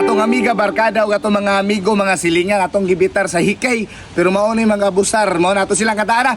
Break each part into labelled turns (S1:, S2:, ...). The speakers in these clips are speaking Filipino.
S1: atong amiga barkada o atong mga amigo mga silingan atong gibitar sa hikay pero mao ni mga busar mao nato silang kantaan.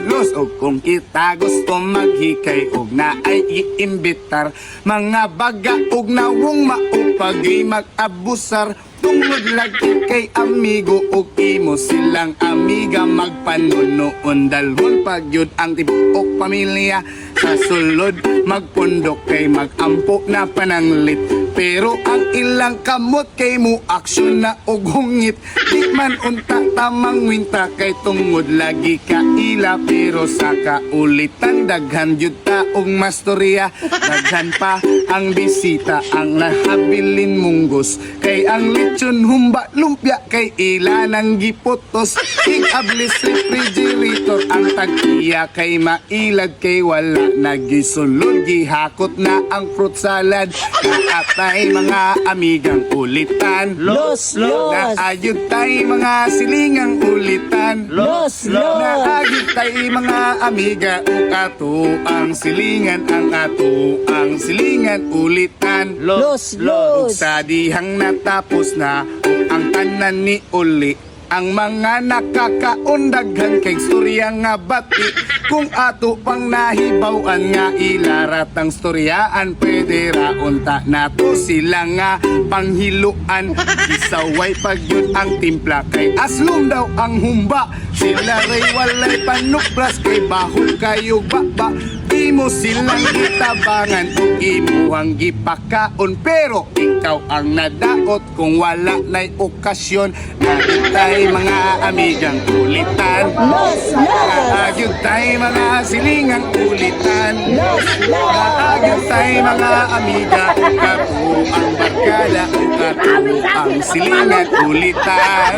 S1: Los o kung kita gusto maghikay og naay iimbitar mga baga og nawong maupagay mag-abusar tungod lagi kay amigo og imo silang amiga magpanunoon dalhon pagyud ang tibuok pamilya sa sulod magpundok kay magampo na pananglit pero ang ilang kamot kay mo aksyon na og hungit di man unta tamang winta kay tungod lagi ka ila pero sa kaulitan daghan jud ta og mastorya daghan pa ang bisita ang nahabilin munggos kay ang lechon humba lumpia kay ila nang giputos igablis refrigerator ang tag-iya kay mailad kay wala nagisulod gihakot na ang fruit salad naatay mga amigang ulitan
S2: Los
S1: naayod tay mga silingang ulitan naayod tay mga amiga ug ato ang silingan ang silingan ulitan
S2: Los
S1: ug sa dihang natapos na ug ang tanan ni uli ang mga nakakaundaghan kay storya nga bati kung ato pang nahibaw-an nga ilarat ang storyaan pwede ra unta nato sila nga panghiluan isaway pagyud ang timpla kay aslom daw ang humba sila ray walay panukras kay bahol kayo baba imo silang gitabangan ug imo ang gipakaon pero ikaw ang nadaot kung wala nay okasyon nagitay mga amigang ulitan naagyon tay mga silingang ulitan naagyon tay mga amiga kato ang barkada kato ang silingang ulitan